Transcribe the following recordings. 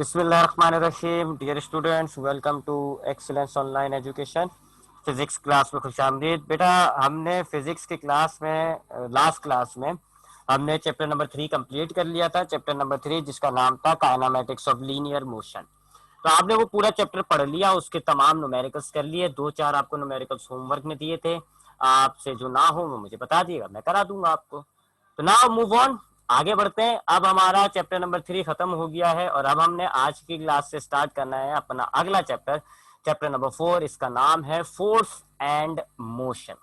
बिस्मिल्लाहिर्रहमानिर्रहीम। Dear students, welcome to excellence online education. Physics class में खुशामदीद। बेटा, हमने फिजिक्स की क्लास में लास्ट क्लास में हमने चैप्टर नंबर 3 कंप्लीट कर लिया था। चैप्टर नंबर 3 जिसका नाम था काइनेमेटिक्स ऑफ लीनियर मोशन। तो आपने वो पूरा चैप्टर पढ़ लिया, उसके तमाम न्यूमेरिकल्स कर लिए। 2-4 आपको न्यूमेरिकल्स होमवर्क में दिए थे। आपसे जो ना हो वो मुझे बता दिएगा, मैं करा दूंगा आपको। तो नाउ मूव ऑन, आगे बढ़ते हैं। अब हमारा चैप्टर नंबर 3 खत्म हो गया है और अब हमने आज की क्लास से स्टार्ट करना है अपना अगला चैप्टर, चैप्टर नंबर 4। इसका नाम है force and motion.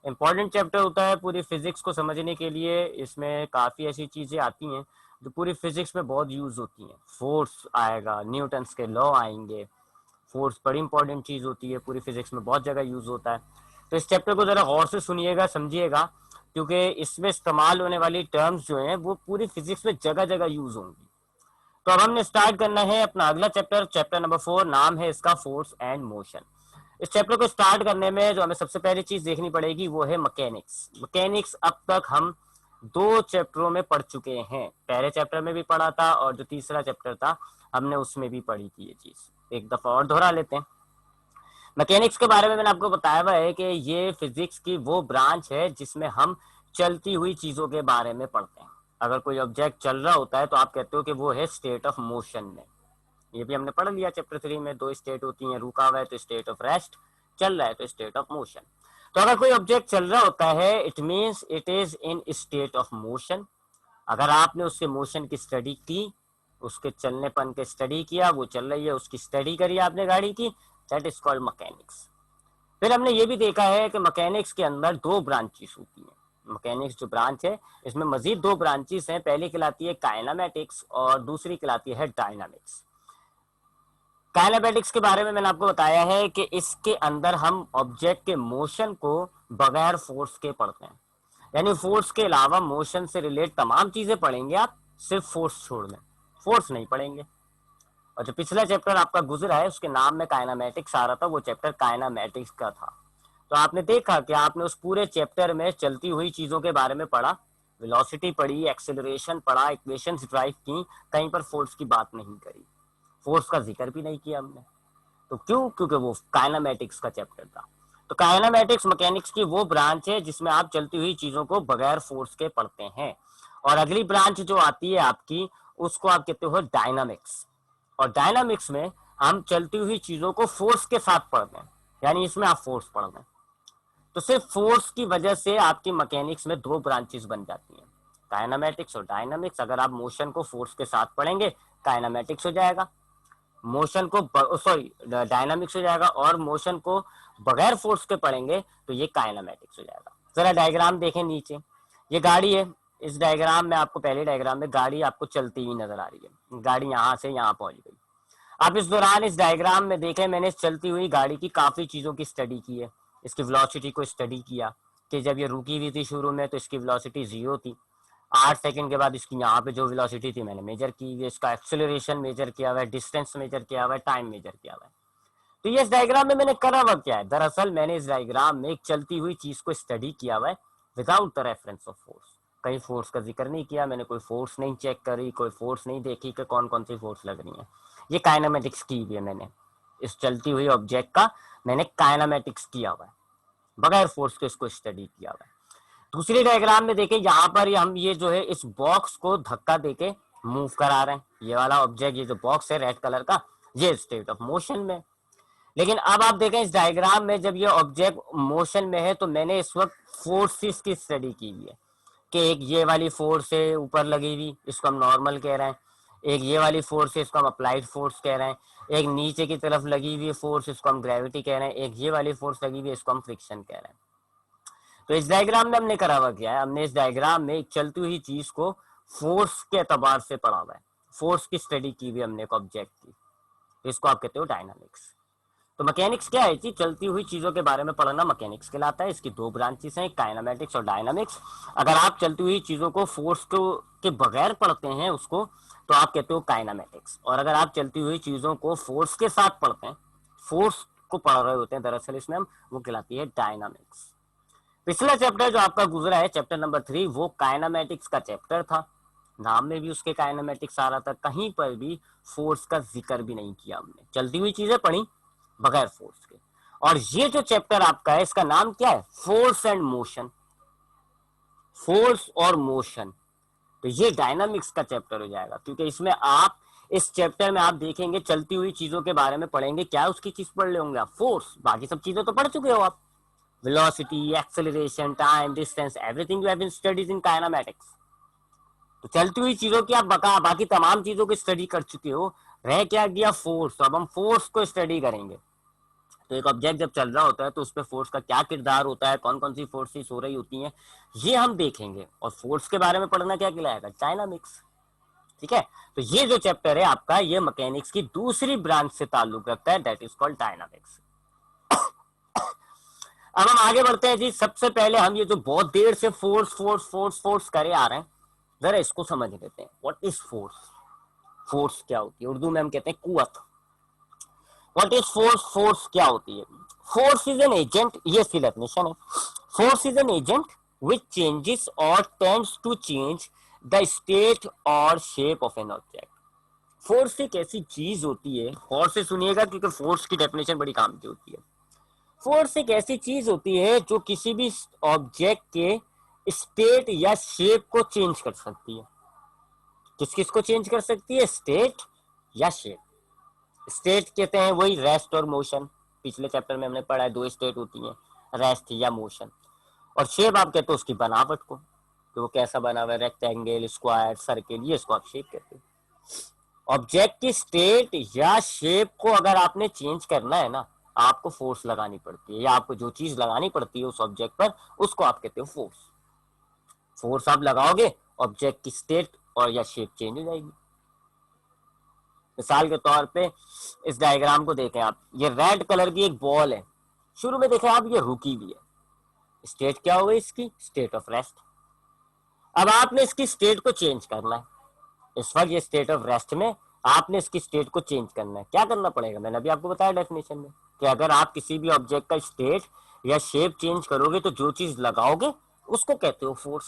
Important chapter होता है पूरी फिजिक्स को समझने के लिए। इसमें काफी ऐसी चीजें आती हैं जो पूरी फिजिक्स में बहुत यूज होती हैं। फोर्स आएगा, न्यूटन्स के लॉ आएंगे। फोर्स बड़ी इंपॉर्टेंट चीज होती है, पूरी फिजिक्स में बहुत जगह यूज होता है। तो इस चैप्टर को जरा गौर से सुनिएगा, समझिएगा, क्योंकि इसमें इस्तेमाल होने वाली टर्म्स जो हैं वो पूरी फिजिक्स में जगह जगह यूज होंगी। तो अब हमने स्टार्ट करना है अपना अगला चैप्टर, चैप्टर नंबर 4। नाम है इसका फोर्स एंड मोशन। इस चैप्टर को स्टार्ट करने में जो हमें सबसे पहली चीज देखनी पड़ेगी वो है मैकेनिक्स। मैकेनिक्स अब तक हम 2 चैप्टरों में पढ़ चुके हैं। पहले चैप्टर में भी पढ़ा था और जो तीसरा चैप्टर था हमने उसमें भी पढ़ी थी ये चीज। एक दफा और दोहरा लेते हैं। मैकेनिक्स के बारे में मैंने आपको बताया हुआ है कि ये फिजिक्स की वो ब्रांच है जिसमें हम चलती हुई चीजों के बारे में पढ़ते हैं। अगर कोई ऑब्जेक्ट चल रहा होता है तो आप कहते हो कि वो है स्टेट ऑफ मोशन में। ये भी हमने पढ़ लिया चैप्टर 3 में। 2 स्टेट होती हैं, रुका हुआ है तो स्टेट ऑफ रेस्ट, चल रहा है तो स्टेट ऑफ मोशन। तो अगर कोई ऑब्जेक्ट चल रहा होता है it means it is in state of motion. अगर आपने उसके मोशन की स्टडी की, उसके चलनेपन के स्टडी किया, वो चल रही है उसकी स्टडी करी आपने गाड़ी की, दैट इज कॉल्ड मैकेनिक्स। फिर हमने ये भी देखा है कि मैकेनिक्स के अंदर 2 ब्रांचेस होती हैं। मैकेनिक्स जो ब्रांच है इसमें मजीद 2 ब्रांचेस हैं। पहली कहलाती है काइनेमेटिक्स और दूसरी कहलाती है डायनामिक्स। काइनेमेटिक्स के बारे में मैंने आपको बताया है कि इसके अंदर हम ऑब्जेक्ट के मोशन को बगैर फोर्स के पढ़ते हैं। यानी फोर्स के अलावा मोशन से रिलेट तमाम चीजें पढ़ेंगे आप, सिर्फ फोर्स छोड़ दें, फोर्स नहीं पढ़ेंगे। और जो पिछला चैप्टर आपका गुजरा है उसके नाम में काइनेमेटिक्स आ रहा था, वो चैप्टर काइनेमेटिक्स का था। तो आपने देखा कि आपने उस पूरे चैप्टर में चलती हुई चीजों के बारे में पढ़ा, वेलोसिटी पढ़ी, एक्सेलरेशन पढ़ा, इक्वेशंस ड्राइव की, कहीं पर फोर्स की बात नहीं करी, फोर्स का जिक्र भी नहीं किया हमने। तो क्यों? क्योंकि वो काइनेमेटिक्स का चैप्टर था। तो काइनेमेटिक्स मैकेनिक्स की वो ब्रांच है जिसमें आप चलती हुई चीजों को बगैर फोर्स के पढ़ते हैं। और अगली ब्रांच जो आती है आपकी, उसको आप कहते हो डायनामिक्स। और डायनामिक्स में हम चलती हुई चीजों को फोर्स के साथ पढ़ते हैं, यानी इसमें आप फोर्स पढ़ रहे हैं। तो सिर्फ फोर्स की वजह से आपकी मैकेनिक्स में 2 ब्रांचेस बन जाती हैं, काइनेमेटिक्स और डायनामिक्स। अगर आप मोशन को फोर्स के साथ पढ़ेंगे काइनेमेटिक्स हो जाएगा, मोशन को सॉरी डायनामिक्स हो जाएगा, और मोशन को बगैर फोर्स के पढ़ेंगे तो ये काइनेमेटिक्स हो जाएगा। जरा डायग्राम देखें नीचे, ये गाड़ी है। इस डायग्राम में आपको, पहले डायग्राम में गाड़ी आपको चलती हुई नजर आ रही है। गाड़ी यहाँ से यहाँ पहुंच गई। अब इस दौरान इस डायग्राम में देखें, मैंने इस चलती हुई गाड़ी की काफी चीजों की स्टडी की है। इसकी वेलोसिटी को स्टडी किया कि जब ये रुकी हुई थी शुरू में तो इसकी वेलोसिटी 0 थी। 8 सेकंड के बाद इसकी यहाँ पे जो वेलोसिटी थी मैंने मेजर की है, इसका एक्सेलरेशन मेजर किया हुआ है, डिस्टेंस मेजर किया हुआ है, टाइम मेजर किया हुआ है। तो ये इस डायग्राम में मैंने करा हुआ क्या है, दरअसल मैंने इस डायग्राम में एक चलती हुई चीज को स्टडी किया हुआ है without the reference of force. कहीं फोर्स का जिक्र नहीं किया मैंने, कोई फोर्स नहीं चेक करी, कोई फोर्स नहीं देखी कि कौन कौन सी फोर्स लग रही है। ये काइनेमेटिक्स की हुई है मैंने, इस चलती हुई ऑब्जेक्ट का मैंने काइनेमेटिक्स किया हुआ है, बगैर फोर्स के इसको स्टडी किया हुआ है। दूसरी डायग्राम में देखें, यहाँ पर हम ये जो है इस बॉक्स को धक्का देके मूव करा रहे हैं। ये वाला ऑब्जेक्ट, ये जो बॉक्स है रेड कलर का, ये स्टेट ऑफ मोशन में। लेकिन अब आप देखें इस डायग्राम में, जब ये ऑब्जेक्ट मोशन में है तो मैंने इस वक्त फोर्सेस की स्टडी की हुई है कि एक ये वाली फोर्स है ऊपर लगी हुई, इसको हम नॉर्मल कह रहे हैं। एक ये वाली फोर्स है, इसको हम अप्लाइड फोर्स कह रहे हैं। एक नीचे की तरफ लगी हुई फोर्स, इसको हम ग्रेविटी कह रहे हैं। एक ये वाली फोर्स लगी हुई है, इसको हम फ्रिक्शन कह रहे हैं। तो इस डायग्राम में हमने करा हुआ क्या है, हमने इस डायग्राम में एक चलती हुई चीज को फोर्स के एतबार से पढ़ा हुआ है, फोर्स की स्टडी की हुई हमने एक ऑब्जेक्ट की। तो इसको आप कहते हो डायनामिक्स। तो मैकेनिक्स क्या है जी, चलती हुई चीजों के बारे में पढ़ना मैकेनिक्स कहलाता है। इसकी 2 ब्रांचेस हैं, काइनेमेटिक्स और डायनामिक्स। अगर आप चलती हुई चीजों को फोर्स को के बगैर पढ़ते हैं उसको, तो आप कहते हो काइनेमेटिक्स। और अगर आप चलती हुई चीजों को फोर्स के साथ पढ़ते हैं, फोर्स को पढ़ रहे होते हैं दरअसल इसमें हम, वो कहलाती है डायनामिक्स। पिछला चैप्टर जो आपका गुजरा है चैप्टर नंबर 3, वो काइनेमेटिक्स का चैप्टर था। नाम में भी उसके काइनेमेटिक्स आ रहा था, कहीं पर भी फोर्स का जिक्र भी नहीं किया हमने, चलती हुई चीजें पढ़ी बगैर फोर्स के। और ये जो चैप्टर आपका है इसका नाम क्या है, फोर्स एंड मोशन, फोर्स और मोशन। तो ये डायनामिक्स का चैप्टर हो जाएगा, क्योंकि इसमें आप, इस चैप्टर में आप देखेंगे चलती हुई चीजों के बारे में पढ़ेंगे, क्या उसकी चीज पढ़ ले होंगे आप, फोर्स, बाकी सब चीजें तो पढ़ चुके हो आप, velocity, acceleration, time, distance, everything you have been studied in kinematics। तो चलती हुई चीजों की आप बाकी तमाम चीजों की स्टडी कर चुके हो, रह क्या गया फोर्स। तो अब हम फोर्स को स्टडी करेंगे। तो एक ऑब्जेक्ट जब चल रहा होता है तो उस पर फोर्स का क्या किरदार होता है, कौन कौन सी फोर्सेस हो रही होती हैं, ये हम देखेंगे। और फोर्स के बारे में पढ़ना क्या कहलाएगा, डायनामिक्स। ठीक है, तो ये जो चैप्टर है आपका, ये मैकेनिक्स की दूसरी ब्रांच से ताल्लुक रखता है, दैट इज कॉल्ड डायनामिक्स। अब हम आगे बढ़ते हैं जी। सबसे पहले हम ये जो बहुत देर से फोर्स फोर्स फोर्स फोर्स करे आ रहे हैं, जरा इसको समझ लेते हैं। व्हाट इज फोर्स, फोर्स क्या होती है, उर्दू में हम कहते हैं कुवत। व्हाट इज फोर्स, फोर्स क्या होती है। फोर्स इज एन एजेंट, ये इसकी डेफिनेशन है। Force is an agent which changes और tends to change the state और shape of an object. Force एक ऐसी चीज होती है, गौर से सुनिएगा क्योंकि फोर्स की डेफिनेशन बड़ी काम की होती है। फोर्स एक ऐसी चीज होती है जो किसी भी ऑब्जेक्ट के स्टेट या शेप को चेंज कर सकती है। किस किस को चेंज कर सकती है, स्टेट या शेप। स्टेट कहते हैं वही रेस्ट और मोशन, पिछले चैप्टर में हमने पढ़ा है, दो स्टेट होती हैं, रेस्ट या मोशन। और शेप आप कहते हो उसकी बनावट को, तो वो कैसा बना हुआ है, रेक्टेंगल, स्क्वायर, सर्किल, ये इसको आप शेप कहते हो। ऑब्जेक्ट की स्टेट या शेप को अगर आपने चेंज करना है ना, आपको फोर्स लगानी पड़ती है, या आपको जो चीज लगानी पड़ती है उस ऑब्जेक्ट पर, उसको आप कहते हो फोर्स। फोर्स आप लगाओगे, ऑब्जेक्ट की स्टेट और या शेप चेंज हो जाएगी। मिसाल के तौर पे इस डायग्राम को देखें आप, ये रेड कलर की एक बॉल है, शुरू में देखें आप ये रुकी भी है, स्टेट क्या हो गई इसकी, स्टेट ऑफ रेस्ट। अब आपने इसकी स्टेट को चेंज करना है, इस वक्त ये स्टेट ऑफ रेस्ट में, आपने इसकी स्टेट को चेंज करना है। क्या करना पड़ेगा, मैंने अभी आपको बताया डेफिनेशन में कि अगर आप किसी भी ऑब्जेक्ट का स्टेट या शेप चेंज करोगे तो जो चीज लगाओगे उसको कहते हो फोर्स।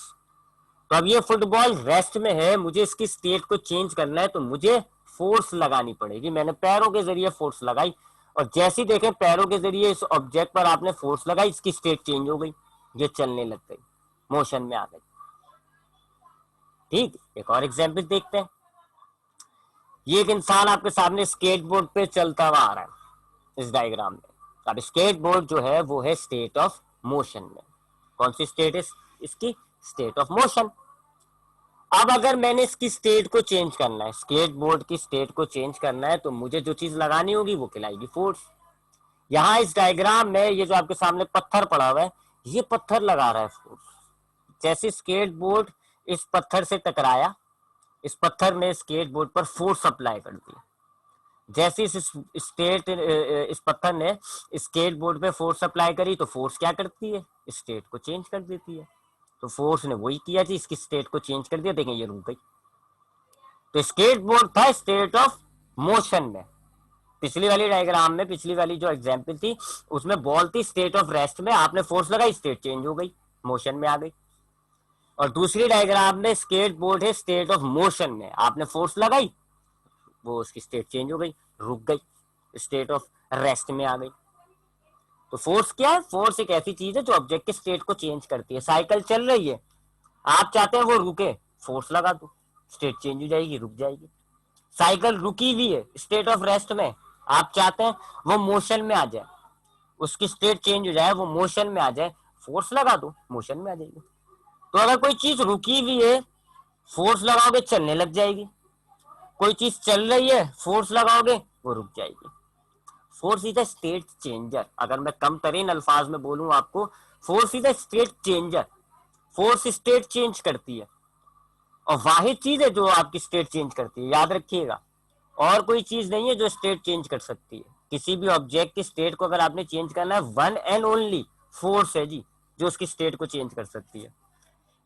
तो अब ये फुटबॉल रेस्ट में है, मुझे इसकी स्टेट को चेंज करना है, तो मुझे फोर्स लगानी पड़ेगी। मैंने पैरों के जरिए फोर्स लगाई, और जैसे ही देखें पैरों के जरिए इस ऑब्जेक्ट पर आपने फोर्स लगाई, इसकी स्टेट चेंज हो गई, ये चलने लग गई, मोशन में आ गई। ठीक, एक और एग्जाम्पल देखते हैं। ये एक इंसान आपके सामने स्केट बोर्ड पे चलता हुआ आ रहा है इस डायग्राम में। अब स्केट बोर्ड जो है वो है स्टेट ऑफ मोशन में। कौन सी स्टेट है इसकी, स्टेट ऑफ मोशन। अब अगर मैंने इसकी स्टेट को चेंज करना है, स्केट बोर्ड की स्टेट को चेंज करना है, तो मुझे जो चीज लगानी होगी वो कहलाएगी फोर्स। यहाँ इस डायग्राम में ये जो आपके सामने पत्थर पड़ा हुआ है, ये पत्थर लगा रहा है फोर्स। जैसे स्केट बोर्ड इस पत्थर से टकराया, इस पत्थर ने स्केट बोर्ड पर फोर्स अप्लाई कर दिया। जैसे इस पत्थर ने स्केट बोर्ड पे फोर्स अप्लाई करी, तो फोर्स क्या करती है, स्टेट को चेंज कर देती है। तो फोर्स ने वही किया जी, इसकी स्टेट को चेंज कर दिया, देखें ये रुक गई। तो स्केट बोर्ड था स्टेट ऑफ मोशन में। पिछली वाली डायग्राम में, पिछली वाली जो एग्जांपल थी उसमें बॉल थी स्टेट ऑफ रेस्ट में, आपने फोर्स लगाई, स्टेट चेंज हो गई, मोशन में आ गई। और दूसरी डायग्राम में स्केट बोर्ड है स्टेट ऑफ मोशन में, आपने फोर्स लगाई, वो उसकी स्टेट चेंज हो गई, रुक गई, स्टेट ऑफ रेस्ट में आ गई। तो फोर्स क्या है, फोर्स एक ऐसी चीज है जो ऑब्जेक्ट के स्टेट को चेंज करती है। साइकिल चल रही है, आप चाहते हैं वो रुके, फोर्स लगा दो, स्टेट चेंज हो जाएगी, रुक जाएगी। साइकिल रुकी हुई है स्टेट ऑफ रेस्ट में, आप चाहते हैं वो मोशन में आ जाए, उसकी स्टेट चेंज हो जाए, वो मोशन में आ जाए, फोर्स लगा दो, मोशन में आ जाएगी। तो अगर कोई चीज रुकी हुई है, फोर्स लगाओगे चलने लग जाएगी। कोई चीज चल रही है, फोर्स लगाओगे वो रुक जाएगी। Force is a state changer. अगर मैं कम तरीन अल्फाज में बोलूं आपको, force is a state changer. Force state change करती है, और वाहिद चीज है जो आपकी स्टेट चेंज करती है, याद रखिएगा। और कोई चीज नहीं है जो स्टेट चेंज कर सकती है। किसी भी ऑब्जेक्ट की स्टेट को अगर आपने चेंज करना है, वन एंड ओनली फोर्स है जी जो उसकी स्टेट को चेंज कर सकती है।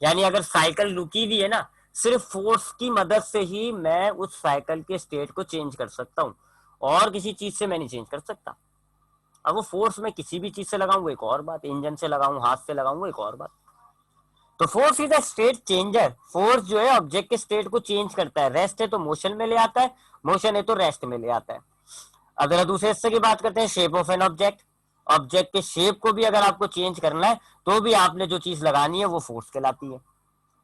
यानी अगर साइकिल रुकी हुई है ना, सिर्फ फोर्स की मदद से ही मैं उस साइकिल के स्टेट को चेंज कर सकता हूँ, और किसी चीज से मैं नहीं चेंज कर सकता। अब वो फोर्स मैं किसी भी चीज से लगाऊं वो एक और बात, इंजन से लगाऊं, हाथ से लगाऊं वो एक और बात। तो force is a state changer. Force जो है ऑब्जेक्ट के स्टेट को चेंज करता है। रेस्ट है तो मोशन में ले आता है, मोशन है तो रेस्ट में ले आता है। अगर दूसरे हिस्से की बात करते हैं, shape of an object. Object के शेप को भी अगर आपको चेंज करना है तो भी आपने जो चीज लगानी है वो फोर्स कहलाती है।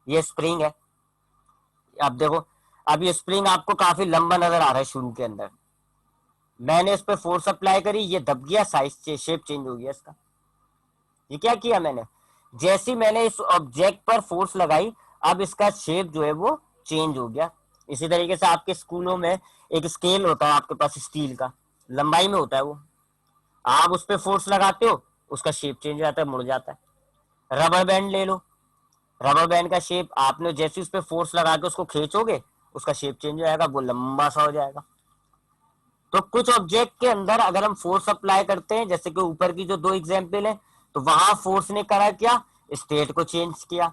ये स्प्रिंग है, अब देखो, अब ये स्प्रिंग आपको काफी लंबा नजर आ रहा है शुरू के अंदर। मैंने इस पर फोर्स अप्लाई करी, ये दब गया, साइज शेप चेंज हो गया इसका। ये क्या किया मैंने, जैसी मैंने इस ऑब्जेक्ट पर फोर्स लगाई, अब इसका शेप जो है वो चेंज हो गया। इसी तरीके से आपके स्कूलों में एक स्केल होता है आपके पास स्टील का, लंबाई में होता है वो, आप उस पर फोर्स लगाते हो, उसका शेप चेंज हो जाता है, मुड़ जाता है। रबर बैंड ले लो, रबर बैंड का शेप आपने जैसे उस पर फोर्स लगा के उसको खींचोगे, उसका शेप चेंज हो जाएगा, वो लंबा सा हो जाएगा। तो कुछ ऑब्जेक्ट के अंदर अगर हम फोर्स अप्लाई करते हैं, जैसे कि ऊपर की जो दो एग्जाम्पल है, तो वहां फोर्स ने करा क्या, स्टेट को चेंज किया।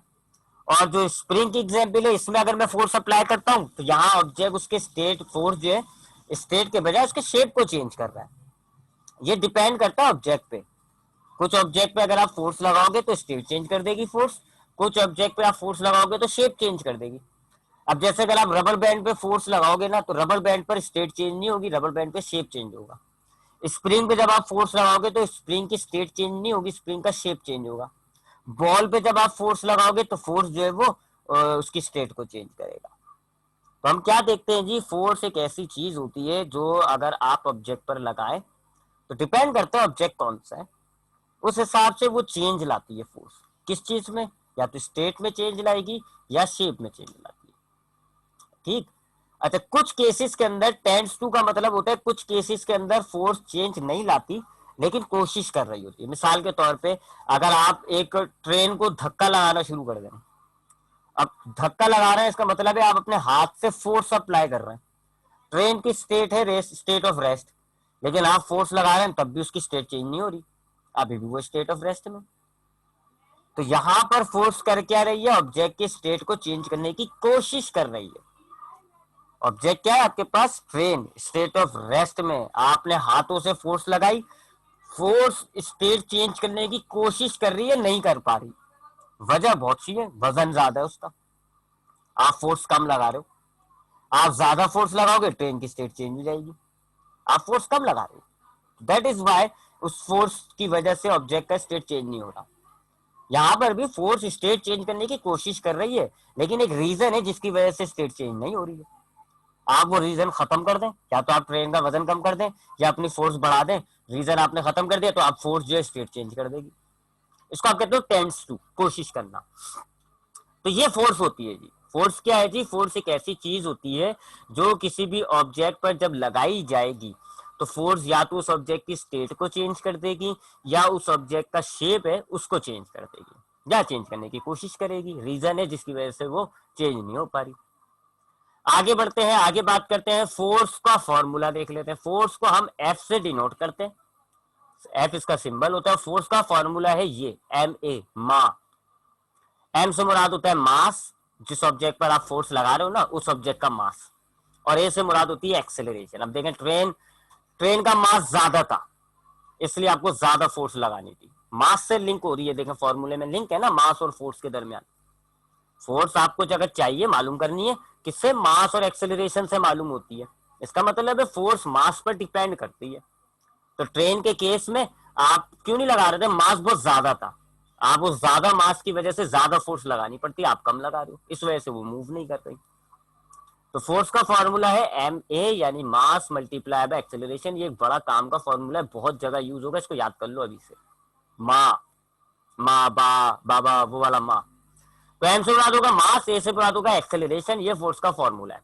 और जो स्प्रिंग की एग्जाम्पल है, इसमें अगर मैं फोर्स अप्लाई करता हूं तो यहाँ ऑब्जेक्ट उसके स्टेट फोर्स जो है स्टेट के बजाय उसके शेप को चेंज कर रहा है। ये डिपेंड करता है ऑब्जेक्ट पे। कुछ ऑब्जेक्ट पे अगर आप फोर्स लगाओगे तो स्टेट चेंज कर देगी फोर्स, कुछ ऑब्जेक्ट पे आप फोर्स लगाओगे तो शेप चेंज कर देगी। अब जैसे अगर आप रबर बैंड पे फोर्स लगाओगे ना, तो रबर बैंड पर स्टेट चेंज नहीं होगी, रबर बैंड पे शेप चेंज होगा। स्प्रिंग पे जब आप फोर्स लगाओगे तो स्प्रिंग की स्टेट चेंज नहीं होगी, स्प्रिंग का शेप चेंज होगा। बॉल पे जब आप फोर्स लगाओगे तो फोर्स जो है वो उसकी स्टेट को चेंज करेगा। तो हम क्या देखते हैं जी, फोर्स एक ऐसी चीज होती है जो अगर आप ऑब्जेक्ट पर लगाए तो डिपेंड करता है ऑब्जेक्ट कौन सा है, उस हिसाब से वो चेंज लाती है फोर्स। किस चीज में, या तो स्टेट में चेंज लाएगी या शेप में चेंज लाती है। ठीक। अच्छा, कुछ केसेस के अंदर टेंड्स टू का मतलब होता है कुछ केसेस के अंदर फोर्स चेंज नहीं लाती लेकिन कोशिश कर रही होती है। मिसाल के तौर पे अगर आप एक ट्रेन को धक्का लगाना शुरू कर दें, अब धक्का लगा रहे हैं इसका मतलब है आप अपने हाथ से फोर्स अप्लाई कर रहे हैं। ट्रेन की स्टेट है रेस्ट, स्टेट ऑफ रेस्ट, लेकिन आप फोर्स लगा रहे हैं तब भी उसकी स्टेट चेंज नहीं हो रही, अभी भी वो स्टेट ऑफ रेस्ट में। तो यहां पर फोर्स कर क्या रही है, ऑब्जेक्ट की स्टेट को चेंज करने की कोशिश कर रही है। ऑब्जेक्ट क्या है आपके पास, ट्रेन स्टेट ऑफ रेस्ट में, आपने हाथों से फोर्स लगाई, फोर्स स्टेट चेंज करने की कोशिश कर रही है, नहीं कर पा रही। वजह बहुत सी है, वजन ज्यादा है उसका, आप फोर्स कम लगा रहे हो। आप ज्यादा फोर्स लगाओगे ट्रेन की स्टेट चेंज हो जाएगी, आप फोर्स कम लगा रहे हो। दैट इज वाई उस फोर्स की वजह से ऑब्जेक्ट का स्टेट चेंज नहीं हो रहा। यहां पर भी फोर्स स्टेट चेंज करने की कोशिश कर रही है, लेकिन एक रीजन है जिसकी वजह से स्टेट चेंज नहीं हो रही है। आप वो रीजन खत्म कर दें, या तो आप ट्रेन का वजन कम कर दें या अपनी फोर्स बढ़ा दें। रीजन आपने खत्म कर दिया तो आप फोर्स जो है स्टेट चेंज कर देगी। इसको आप कहते हो टेंड्स टू, कोशिश करना। तो ये फोर्स होती है जी। फोर्स क्या है जी, फोर्स एक ऐसी चीज होती है जो किसी भी ऑब्जेक्ट पर जब लगाई जाएगी तो फोर्स या तो उस ऑब्जेक्ट की स्टेट को चेंज कर देगी या उस ऑब्जेक्ट का शेप है उसको चेंज कर देगी या चेंज करने की कोशिश करेगी। रीजन है जिसकी वजह से वो चेंज नहीं हो पा रही। आगे बढ़ते हैं, आगे बात करते हैं, फोर्स का फॉर्मूला देख लेते हैं। फोर्स को हम एफ से डिनोट करते हैं, एफ इसका सिंबल होता है। फोर्स का फॉर्मूला है ये एम ए, मा। एम से मुराद होता है मास, जिस ऑब्जेक्ट पर आप फोर्स लगा रहे हो ना उस ऑब्जेक्ट का मास। और ए से मुराद होती है एक्सेलरेशन। अब देखें, ट्रेन ट्रेन का मास ज्यादा था इसलिए आपको ज्यादा फोर्स लगानी थी, मास से लिंक हो रही है। देखें फॉर्मूले में लिंक है ना मास और फोर्स के दरमियान। फोर्स आपको अगर चाहिए मालूम करनी है किससे, मास और एक्सेलरेशन से मालूम होती है। इसका मतलब है फोर्स मास पर डिपेंड करती है। तो ट्रेन के केस में आप क्यों नहीं लगा रहे थे, मास बहुत ज्यादा था, आप उस ज्यादा मास की वजह से ज्यादा फोर्स लगानी पड़ती, आप कम लगा रहे हो, इस वजह से वो मूव नहीं कर रही। तो फोर्स का फॉर्मूला है एम ए यानी मास मल्टीप्लाई बाय एक्सेलरेशन। ये एक बड़ा काम का फॉर्मूला है, बहुत जगह यूज होगा, इसको याद कर लो अभी से। मा, मा बा बाबा वो वाला मा। तो एम से मुराद होगा मास, ए से मुराद होगा एक्सेलरेशन। ये फोर्स का फॉर्मूला है।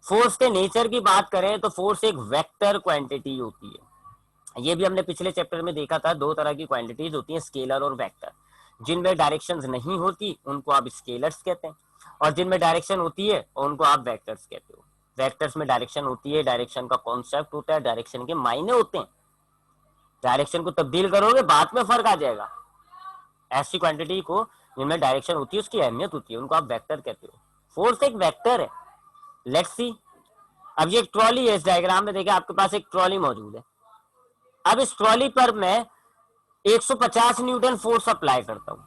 फोर्स के नेचर की बात करें तो फोर्स एक वेक्टर क्वांटिटी होती है। ये भी हमने पिछले चैप्टर में देखा था, दो तरह की क्वांटिटीज होती हैं, स्केलर और वेक्टर। जिनमें डायरेक्शंस नहीं होती उनको आप स्केलर्स कहते हैं, और जिनमें डायरेक्शन होती है उनको आप वेक्टर्स कहते हो। वेक्टर्स में डायरेक्शन होती है, डायरेक्शन का कॉन्सेप्ट होता है, डायरेक्शन के मायने होते हैं। डायरेक्शन को तब्दील करोगे बाद में फर्क आ जाएगा। ऐसी क्वांटिटी को जिनमें डायरेक्शन होती है उसकी अहमियत होती है, उनको आप वेक्टर कहते हो। फोर्स एक वेक्टर है। लेट्स सी, अब ये एक ट्रॉली है, इस डायग्राम में देखिए आपके पास एक ट्रॉली मौजूद है। अब इस ट्रॉली पर मैं 150 न्यूटन फोर्स अप्लाई करता हूं।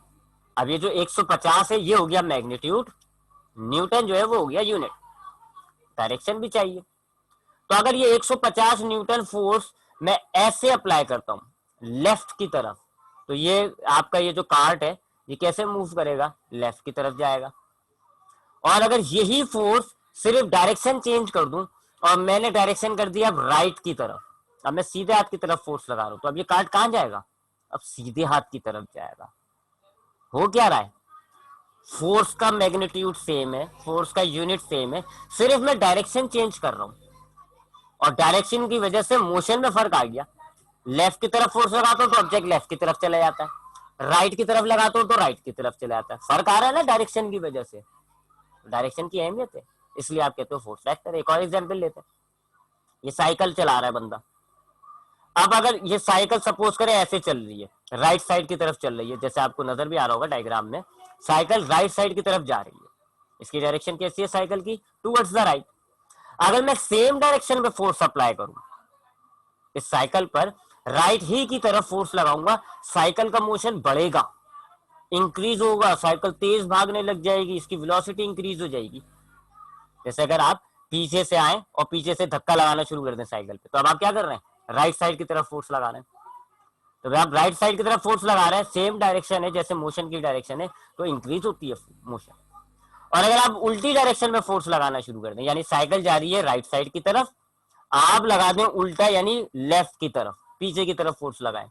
अब ये जो 150 है ये हो गया मैग्नीट्यूड, न्यूटन जो है वो हो गया यूनिट, डायरेक्शन भी चाहिए। तो अगर ये 150 न्यूटन फोर्स मैं ऐसे अप्लाई करता हूं लेफ्ट की तरफ, तो ये आपका ये जो कार्ट है ये कैसे मूव करेगा, लेफ्ट की तरफ जाएगा। और अगर यही फोर्स सिर्फ डायरेक्शन चेंज कर दूं और मैंने डायरेक्शन कर दिया अब राइट की तरफ, अब मैं सीधे हाथ की तरफ फोर्स लगा रहा हूं, तो अब ये कार्ट कहां जाएगा, अब सीधे हाथ की तरफ जाएगा। हो क्या रहा है, फोर्स का मैग्नीट्यूड सेम है, फोर्स का यूनिट सेम है, सिर्फ मैं डायरेक्शन चेंज कर रहा हूं और डायरेक्शन की वजह से मोशन में फर्क आ गया। लेफ्ट की तरफ फोर्स लगाता हूं तो ऑब्जेक्ट लेफ्ट की तरफ चला जाता है, राइट की तरफ लगाता हूं तो राइट की तरफ चला जाता है। फर्क आ रहा है ना डायरेक्शन की वजह से, डायरेक्शन की अहमियत है, इसलिए आप कहते हो फोर्स वेक्टर। एक और एग्जांपल लेते हैं, ये साइकिल चला रहा है बंदा। अब अगर ये साइकिल सपोज करें ऐसे चल रही है, राइट साइड की तरफ चल रही है, जैसे आपको नजर भी आ रहा होगा डायग्राम में, साइकिल राइट साइड की तरफ जा रही है, इसकी डायरेक्शन कैसी है साइकिल की, टूवर्ड्स द राइट। अगर मैं सेम डायरेक्शन में फोर्स अप्लाई करूं इस साइकिल पर, राइट ही की तरफ फोर्स लगाऊंगा, साइकिल का मोशन बढ़ेगा, इंक्रीज होगा, साइकिल तेज भागने लग जाएगी, इसकी वेलोसिटी इंक्रीज हो जाएगी। जैसे अगर आप पीछे से आए और पीछे से धक्का लगाना शुरू कर दें साइकिल पे, तो अब आप क्या कर रहे हैं, राइट साइड की तरफ फोर्स लगा रहे हैं। तो आप राइट साइड की तरफ फोर्स लगा रहे हैं, सेम डायरेक्शन है जैसे मोशन की डायरेक्शन है, तो इंक्रीज होती है मोशन। और अगर आप उल्टी डायरेक्शन में फोर्स लगाना शुरू कर दें, यानी साइकिल जा रही है राइट साइड की तरफ, आप लगा दें उल्टा यानी लेफ्ट की तरफ, पीछे की तरफ फोर्स लगाएं,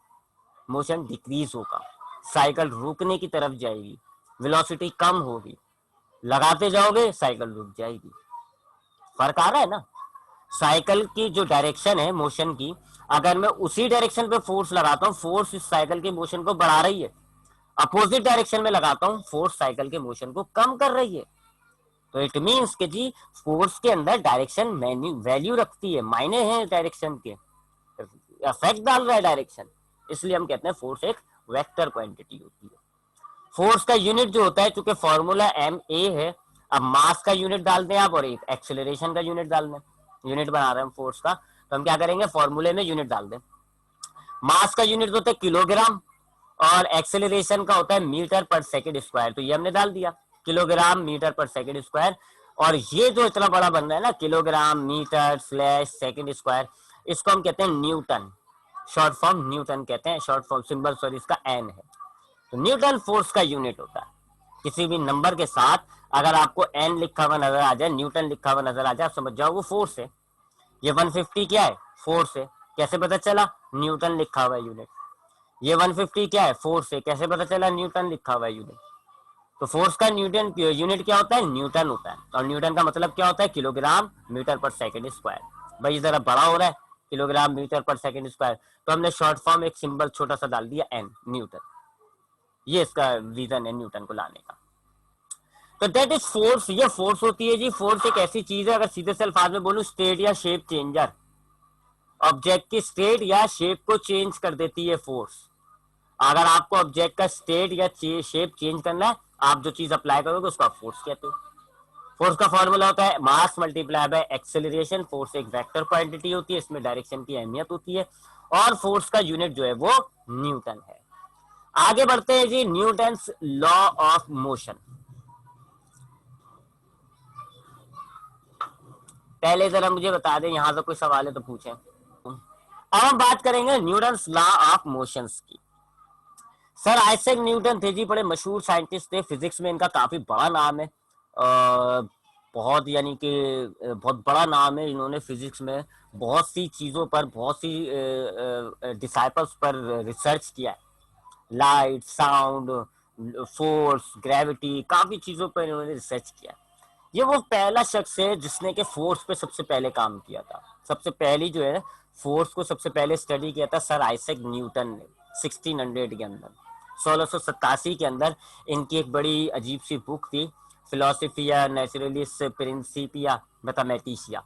मोशन डिक्रीज होगा, साइकिल रुकने की तरफ जाएगी, वेलोसिटी कम होगी, लगाते जाओगे साइकिल रुक जाएगी। फर्क आ रहा है ना, साइकिल की जो डायरेक्शन है मोशन की, अगर मैं उसी डायरेक्शन पे फोर्स लगाता हूँ, फोर्स इस साइकिल के मोशन को बढ़ा रही है, अपोजिट डायरेक्शन में लगाता हूँ, फोर्स साइकिल के मोशन को कम कर रही है। तो इट मीन्स कि जी फोर्स के अंदर डायरेक्शन वैल्यू रखती है, मायने हैं डायरेक्शन के, इफेक्ट डाल रहा है डायरेक्शन, इसलिए हम कहते हैं फोर्स एक वेक्टर क्वांटिटी होती है। फोर्स का यूनिट जो होता है, चूंकि फॉर्मूला एम ए है, अब मास का यूनिट डाल दें आप और एक एक्सेलरेशन का यूनिट डाल दें, यूनिट बना रहे हैं हम फोर्स का, तो हम क्या करेंगे, फॉर्मूले में यूनिट डाल दें। मास का यूनिट होता है किलोग्राम और एक्सेलरेशन का होता है मीटर पर सेकंड स्क्वायर, तो ये हमने डाल दिया kilogram metre per second square. और ये जो इतना बड़ा बन रहा है ना, kilogram metre slash second square, इसको हम कहते हैं न्यूटन, शॉर्ट फॉर्म न्यूटन कहते हैं, शॉर्ट फॉर्म सिंबल सॉरी इसका एन है। तो न्यूटन फोर्स का यूनिट होता है, किसी भी नंबर के साथ अगर आपको एन लिखा हुआ नजर आ जाए, न्यूटन लिखा हुआ नजर आ जाए, आप समझ जाओ वो फोर्स है। ये 150 क्या है, फोर्स है, कैसे पता चला, न्यूटन लिखा हुआ यूनिट। ये 150 क्या है, फोर्स है, कैसे पता चला, न्यूटन लिखा हुआ यूनिट। तो फोर्स का न्यूटन यूनिट क्या होता है, न्यूटन होता है, और न्यूटन का मतलब क्या होता है, kilogram metre per second square. भाई जरा बड़ा हो रहा है, kilogram metre per second square, तो हमने शॉर्ट फॉर्म एक सिंबल छोटा सा डाल दिया एन, न्यूटन। ये इसका रीजन है न्यूटन को लाने का। तो दैट इज फोर्स, ये फोर्स होती है जी। फोर्स एक ऐसी चीज है, अगर सीधे से अल्फाज में बोलूं, स्टेट या शेप चेंजर, ऑब्जेक्ट की स्टेट या शेप को चेंज कर देती है फोर्स। अगर आपको ऑब्जेक्ट का स्टेट या शेप चेंज करना है, आप जो चीज अप्लाई करोगे उसको आप फोर्स कहते हो। फोर्स का फॉर्मूला होता है मास मल्टीप्लाई बाय एक्सेलरेशन। फोर्स एक वेक्टर क्वांटिटी होती है, इसमें डायरेक्शन की अहमियत होती है, और फोर्स का यूनिट जो है वो न्यूटन है। आगे बढ़ते हैं जी, न्यूटन्स लॉ ऑफ मोशन। पहले जरा मुझे बता दें, यहां से कोई सवाल है तो पूछें। अब हम बात करेंगे न्यूटन्स लॉ ऑफ मोशंस की। सर आइजैक न्यूटन थे जी, बड़े मशहूर साइंटिस्ट थे, फिजिक्स में इनका काफी बड़ा नाम है, बहुत यानी कि बहुत बड़ा नाम है। इन्होंने फिजिक्स में बहुत सी चीजों पर, बहुत सी डिसाइपल्स पर रिसर्च किया है, लाइट, साउंड, फोर्स, ग्रेविटी, काफी चीजों पर इन्होंने रिसर्च किया। ये वो पहला शख्स है जिसने के फोर्स पे सबसे पहले काम किया था। सबसे पहली जो है फोर्स को सबसे पहले स्टडी किया था सर आइजैक न्यूटन ने 1600 के अंदर, 1687 के अंदर। इनकी एक बड़ी अजीब सी बुक थी, फिलोसफिया नेचुरलिस प्रिंसिपिया मैथमेटिशिया,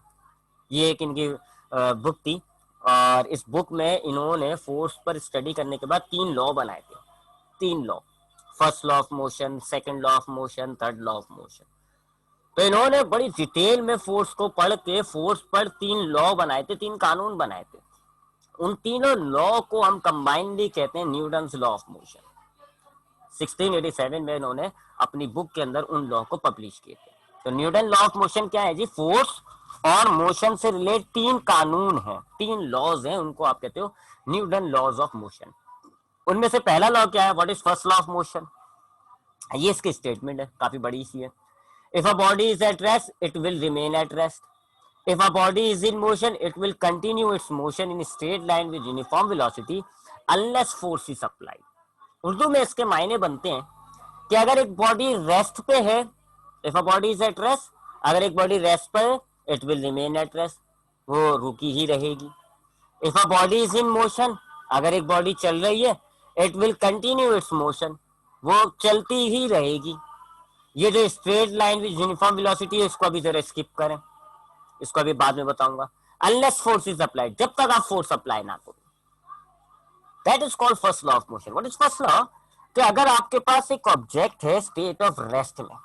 ये एक इनकी बुक थी। और इस बुक में इन्होंने फोर्स पर स्टडी करने के बाद 3 लॉ बनाए थे, 3 law, first law of motion, second law of motion, third law of motion. तो इन्होंने बड़ी डिटेल में फोर्स को पढ़ के फोर्स पर 3 लॉ बनाए थे, 3 कानून बनाए थे। उन तीनों लॉ को हम कंबाइनली कहते हैं न्यूटन्स लॉ ऑफ मोशन। 1687 में इन्होंने अपनी बुक के अंदर उन लॉ को पब्लिश किए थे। तो न्यूटन लॉ ऑफ मोशन क्या है जी? फोर्स और मोशन से रिलेट 3 कानून हैं, 3 लॉज हैं, उनको आप कहते हो न्यूटन लॉज ऑफ मोशन। उनमें से पहला लॉ क्या है? What is first law of motion? ये इसकी स्टेटमेंट है, काफी बड़ी सी है। If a body is at rest it will remain at rest, if a body is in motion it will continue its motion in straight line with uniform velocity unless force is applied. Urdu में इसके मायने बनते हैं कि अगर एक body rest पे है, if a body is at rest, अगर एक बॉडी रेस्ट पे है it will remain at rest, वो रुकी ही रहेगी। If a body is in motion, अगर एक बॉडी चल रही है it will continue its motion, वो चलती ही रहेगी। ये जो straight line with uniform velocity है इसको अभी जरा स्किप करें, इसको अभी बाद में बताऊंगा। अनलेस फोर्स इज अप्लाइड, जब तक आप फोर्स अप्लाई ना करो, that is called first law of motion. What is first law? कि अगर आपके पास एक ऑब्जेक्ट है स्टेट ऑफ रेस्ट में,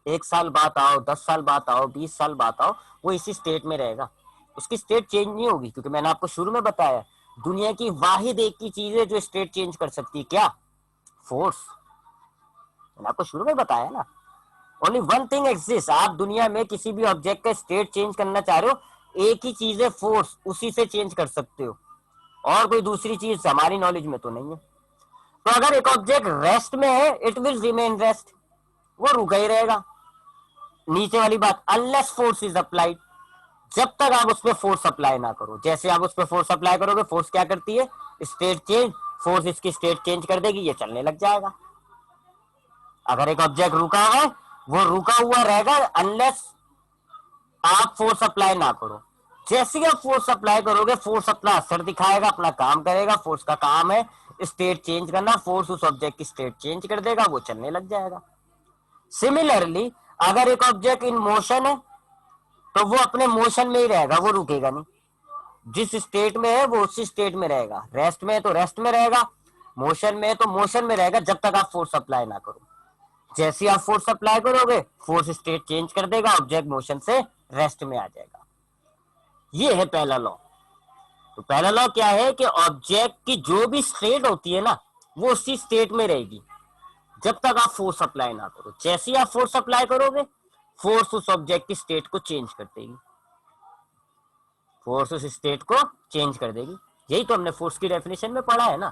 1 साल बाद आओ, 10 साल बाद आओ, 20 साल बाद आओ, वो इसी स्टेट में रहेगा, उसकी स्टेट चेंज नहीं होगी। क्योंकि मैंने आपको शुरू में बताया दुनिया की वाहिद एक ही चीज है जो स्टेट चेंज कर सकती है, क्या? फोर्स। मैंने आपको शुरू में बताया ना, ओनली वन थिंग एग्जिस्ट। आप दुनिया में किसी भी ऑब्जेक्ट का स्टेट चेंज करना चाह रहे हो, एक ही चीज है फोर्स, उसी से चेंज कर सकते हो, और कोई दूसरी चीज हमारी नॉलेज में तो नहीं है। तो अगर एक ऑब्जेक्ट रेस्ट में है इट विल रिमेन रेस्ट, वो रुका ही रहेगा। नीचे वाली बात, अनलेस फोर्स इज अप्लाइड, जब तक आप उस पर फोर्स अप्लाई ना करो। जैसे आप उस पर फोर्स अप्लाई करोगे, फोर्स क्या करती है? स्टेट चेंज, फोर्स इसकी स्टेट चेंज कर देगी, ये चलने लग जाएगा। अगर एक ऑब्जेक्ट रुका हुआ है वो रुका हुआ रहेगा अनलेस आप फोर्स अप्लाई ना करो। जैसे ही आप फोर्स अप्लाई करोगे फोर्स अपना असर दिखाएगा, अपना काम करेगा। फोर्स का काम है स्टेट चेंज करना, फोर्स उस ऑब्जेक्ट की स्टेट चेंज कर देगा, वो चलने लग जाएगा। सिमिलरली अगर एक ऑब्जेक्ट इन मोशन है तो वो अपने मोशन में ही रहेगा, वो रुकेगा नहीं। जिस स्टेट में है वो उसी स्टेट में रहेगा, रेस्ट में है तो रेस्ट में रहेगा, मोशन में है तो मोशन में रहेगा, जब तक आप फोर्स अप्लाई ना करो। जैसे आप फोर्स अप्लाई करोगे फोर्स स्टेट चेंज कर देगा, ऑब्जेक्ट मोशन से रेस्ट में आ जाएगा। ये है पहला लॉ। तो पहला लॉ क्या है कि ऑब्जेक्ट की जो भी स्टेट होती है ना वो उसी स्टेट में रहेगी जब तक आप फोर्स अप्लाई ना करो। जैसे ही आप फोर्स अप्लाई करोगे फोर्स उस ऑब्जेक्ट की स्टेट को चेंज कर देगी, फोर्स उस स्टेट को चेंज कर देगी। यही तो हमने फोर्स की डेफिनेशन में पढ़ा है ना,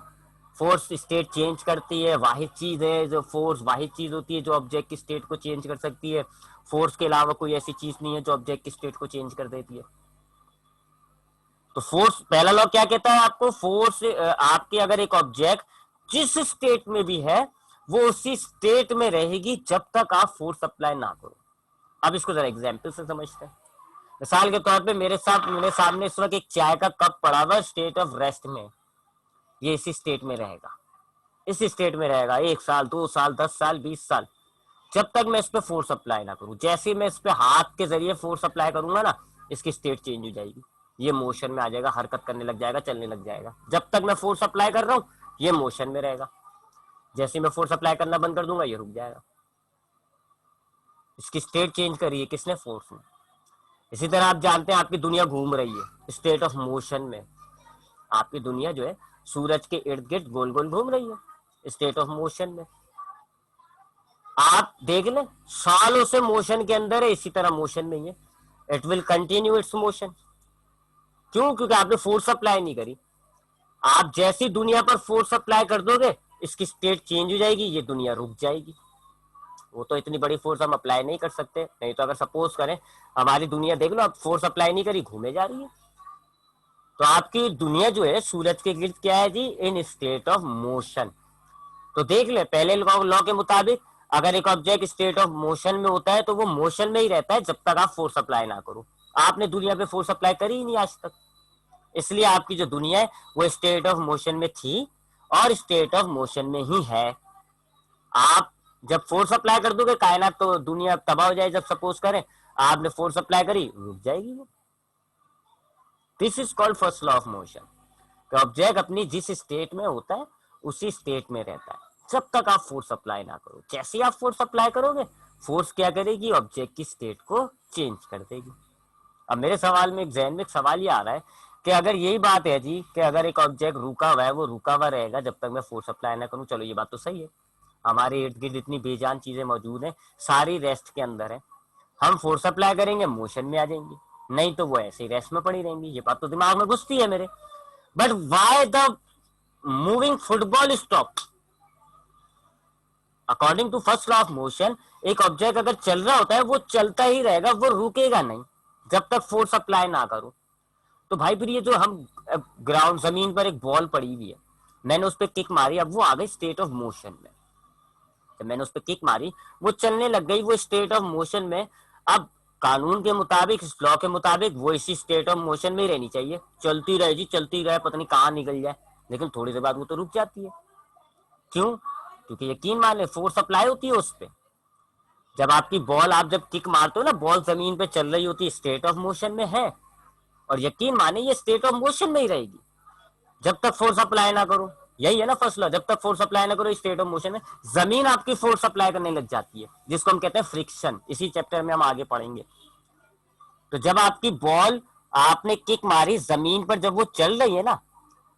फोर्स स्टेट चेंज करती है, वाहिद चीज है जो फोर्स, वाहिद चीज होती है जो ऑब्जेक्ट की स्टेट को चेंज कर सकती है। फोर्स के अलावा कोई ऐसी चीज नहीं है जो ऑब्जेक्ट की स्टेट को चेंज कर देती है। तो फोर्स, पहला लॉ क्या कहता है आपको? फोर्स आपके अगर एक ऑब्जेक्ट जिस स्टेट में भी है वो उसी स्टेट में रहेगी जब तक आप फोर्स अप्लाई ना करो। अब इसको जरा एग्जाम्पल से समझते हैं। मिसाल के तौर पे मेरे सामने इस वक्त एक चाय का कप पड़ा हुआ स्टेट ऑफ रेस्ट में, ये इसी स्टेट में रहेगा, इस स्टेट में रहेगा 1 साल, 2 साल, 10 साल, 20 साल, जब तक मैं इस पे फोर्स अप्लाई ना करूं। जैसे ही मैं इस पे हाथ के जरिए फोर्स अप्लाई करूंगा ना इसकी स्टेट चेंज हो जाएगी, ये मोशन में आ जाएगा, हरकत करने लग जाएगा, चलने लग जाएगा। जब तक मैं फोर्स अप्लाई कर रहा हूं ये मोशन में रहेगा, जैसे मैं फोर्स अप्लाई करना बंद कर दूंगा ये रुक जाएगा। इसकी स्टेट चेंज करी है किसने? फोर्स में। इसी तरह आप जानते हैं आपकी दुनिया घूम रही है स्टेट ऑफ मोशन में, आपकी दुनिया जो है सूरज के इर्द गिर्द गोल गोल घूम रही है स्टेट ऑफ मोशन में। आप देख लें सालों से मोशन के अंदर है, इसी तरह मोशन में ही है, it will continue its motion. क्यों? क्योंकि आपने फोर्स अप्लाई नहीं करी। आप जैसी दुनिया पर फोर्स अप्लाई कर दोगे इसकी स्टेट चेंज हो जाएगी, ये दुनिया रुक जाएगी। वो तो इतनी बड़ी फोर्स हम अप्लाई नहीं कर सकते, नहीं तो अगर सपोज करें हमारी दुनिया देख लो आप फोर्स अप्लाई नहीं करी घूमे जा रही है, तो आपकी दुनिया जो है सूरज के गिर्द क्या है जी? In state of motion. तो देख ले पहले लॉ के मुताबिक अगर एक ऑब्जेक्ट स्टेट ऑफ मोशन में होता है तो वो मोशन में ही रहता है जब तक आप फोर्स अप्लाई ना करो। आपने दुनिया पे फोर्स अप्लाई करी ही नहीं आज तक, इसलिए आपकी जो दुनिया है वो स्टेट ऑफ मोशन में थी और स्टेट ऑफ मोशन में ही है। आप जब फोर्स अप्लाई कर दोगे कायनात तो दुनिया तबाह हो जाए, जब सपोज करें आपने फोर्स अप्लाई करी रुक जाएगी वो। This is called first law of motion. Object अपनी जिस स्टेट में होता है उसी स्टेट में रहता है जब तक आप फोर्स अप्लाई ना करो। जैसे ही आप फोर्स अप्लाई करोगे फोर्स क्या करेगी? ऑब्जेक्ट की स्टेट को चेंज कर देगी। अब मेरे सवाल में एक जहन में एक सवाल ये आ रहा है कि अगर यही बात है जी कि अगर एक ऑब्जेक्ट रुका हुआ है वो रुका हुआ रहेगा जब तक मैं फोर्स अप्लाई ना करूं, चलो ये बात तो सही है, हमारे इर्द गिर्द जितनी बेजान चीजें मौजूद हैं सारी रेस्ट के अंदर है। हम फोर्स अप्लाई करेंगे मोशन में आ जाएंगी, नहीं तो वो ऐसे ही रेस्ट में पड़ी रहेंगी। ये बात तो दिमाग में घुसती है मेरे। But why the moving football stop? According to first law of motion, एक ऑब्जेक्ट अगर चल रहा होता है वो चलता ही रहेगा, वो रुकेगा नहीं जब तक फोर्स अप्लाई ना करो। तो भाई फिर ये जो हम ग्राउंड जमीन पर एक बॉल पड़ी हुई है, मैंने उस पर किक मारी, अब वो आ गई स्टेट ऑफ मोशन में। जब मैंने उस पर किक मारी वो चलने लग गई, वो स्टेट ऑफ मोशन में। अब कानून के मुताबिक, इस लॉ के मुताबिक वो इसी स्टेट ऑफ मोशन में ही रहनी चाहिए, चलती रहे जी चलती रहे, पता नहीं कहाँ निकल जाए। लेकिन थोड़ी देर बाद वो तो रुक जाती है। क्यों? क्योंकि यकीन मान ले फोर्स अप्लाई होती है उस पर। जब आपकी बॉल, आप जब किक मारते हो ना, बॉल जमीन पे चल रही होती है, स्टेट ऑफ मोशन में है। और यकीन माने ये स्टेट ऑफ मोशन में ही रहेगी जब तक फोर्स अप्लाई ना करो। यही है ना फर्स्ट लॉ, जब तक फोर्स अप्लाई ना करो स्टेट ऑफ मोशन में। जमीन आपकी फोर्स अप्लाई करने लग जाती है, जिसको हम कहते हैं फ्रिक्शन। इसी चैप्टर में हम आगे पढ़ेंगे। तो जब आपकी बॉल, आपने किक मारी जमीन पर, जब वो चल रही है ना,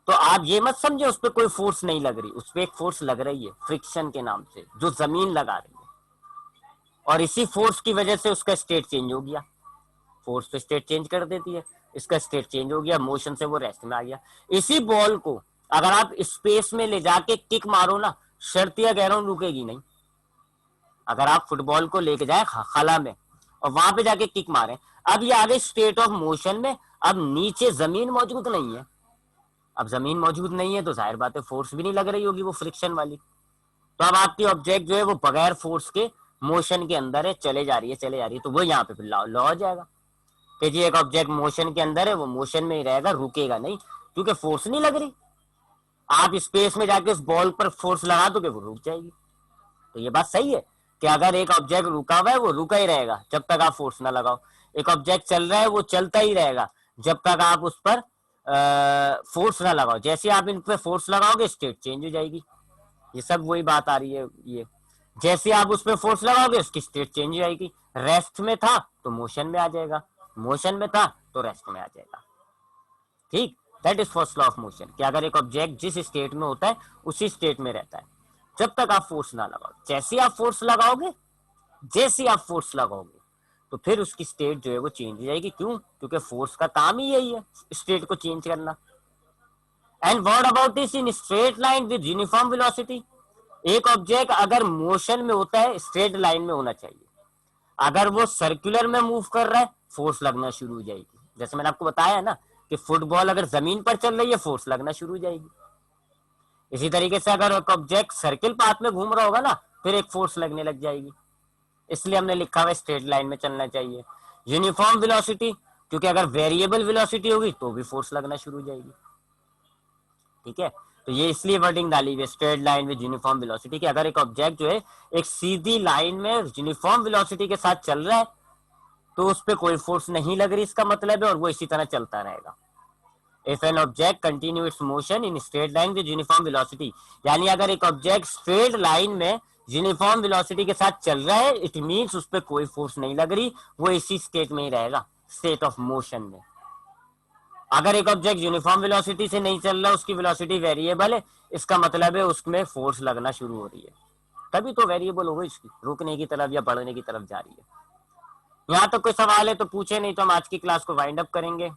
तो आप ये मत समझे उस पर कोई फोर्स नहीं लग रही, उस पर एक फोर्स लग रही है फ्रिक्शन के नाम से, जो जमीन लगा रही है। और इसी फोर्स की वजह से उसका स्टेट चेंज हो गया। फोर्स तो स्टेट चेंज कर देती है, इसका स्टेट चेंज हो गया, मोशन से वो रेस्ट में आ गया। इसी बॉल को अगर आप स्पेस में ले जाके किक मारो ना, शर्तिया कह रहा हूं रुकेगी नहीं। अगर आप फुटबॉल को लेके जाए खला में और वहां पे जाके किक मारे, अब ये आगे स्टेट ऑफ मोशन में, अब नीचे जमीन मौजूद नहीं है। अब जमीन मौजूद नहीं है तो जाहिर बात है फोर्स भी नहीं लग रही होगी, वो फ्रिक्शन वाली। तो अब आपकी ऑब्जेक्ट जो है वो बगैर फोर्स के मोशन के अंदर है, चले जा रही है चले जा रही है। तो वो यहाँ पे फिर लॉ हो जाएगा कि जी एक ऑब्जेक्ट मोशन के अंदर है, वो मोशन में ही रहेगा, रुकेगा नहीं, क्योंकि फोर्स नहीं लग रही। आप स्पेस में जाके उस बॉल पर फोर्स लगा दोगे वो रुक जाएगी। तो ये बात सही है कि अगर एक ऑब्जेक्ट रुका हुआ है वो रुका ही रहेगा जब तक आप फोर्स ना लगाओ। एक ऑब्जेक्ट चल रहा है वो चलता ही रहेगा जब तक आप उस पर फोर्स ना लगाओ। जैसे आप इन पर फोर्स लगाओगे स्टेट चेंज हो जाएगी। ये सब वही बात आ रही है। ये जैसे आप उस पर फोर्स लगाओगे उसकी स्टेट चेंज हो जाएगी। रेस्ट में था तो मोशन में आ जाएगा, मोशन में था तो रेस्ट में आ जाएगा। ठीक, that is first law of motion, कि अगर एक ऑब्जेक्ट जिस स्टेट में होता है उसी स्टेट में रहता है जब तक आप फोर्स ना लगाओ। जैसे आप फोर्स लगाओगे, जैसे आप फोर्स लगाओगे तो फिर उसकी स्टेट जो है वो चेंज हो जाएगी। क्यों? क्योंकि फोर्स का काम ही यही है, स्टेट को चेंज करना। And what about this in straight line with uniform velocity? एक ऑब्जेक्ट अगर मोशन में होता है स्ट्रेट लाइन में होना चाहिए, अगर वो सर्कुलर में मूव कर रहा है फोर्स लगना शुरू हो जाएगी। जैसे मैंने आपको बताया ना कि फुटबॉल अगर जमीन पर चल रही है फोर्स लगना शुरू हो जाएगी। इसी तरीके से अगर एक ऑब्जेक्ट सर्किल पाथ में घूम रहा होगा ना, फिर एक फोर्स लगने लग जाएगी। इसलिए हमने लिखा हुआ स्ट्रेट लाइन में चलना चाहिए। यूनिफॉर्म वेलोसिटी, क्योंकि अगर वेरिएबल वेलोसिटी होगी तो भी फोर्स लगना शुरू हो जाएगी। ठीक है, तो ये इसलिए वर्डिंग डाली हुई है straight line with uniform velocity, कि अगर एक ऑब्जेक्ट जो है एक सीधी लाइन में यूनिफॉर्म वेलोसिटी के साथ चल रहा है तो उस पर कोई फोर्स नहीं लग रही, इसका मतलब है, और वो इसी तरह चलता रहेगा। If an object continue its motion in straight line with uniform velocity, यानी अगर एक ऑब्जेक्ट स्ट्रेट लाइन में यूनिफॉर्म वेलोसिटी के साथ चल रहा है, इट मींस उस पर कोई फोर्स नहीं लग रही, वो इसी स्टेट में ही रहेगा, स्टेट ऑफ मोशन में। अगर एक ऑब्जेक्ट यूनिफॉर्म वेलोसिटी से नहीं चल रहा, उसकी वेलोसिटी वेरिएबल है, इसका मतलब है उसमें फोर्स लगना शुरू हो रही है, तभी तो वेरिएबल होगी, इसकी रुकने की तरफ या बढ़ने की तरफ जा रही है। यहाँ तक कोई सवाल है तो पूछे, नहीं तो हम आज की क्लास को वाइंड अप करेंगे।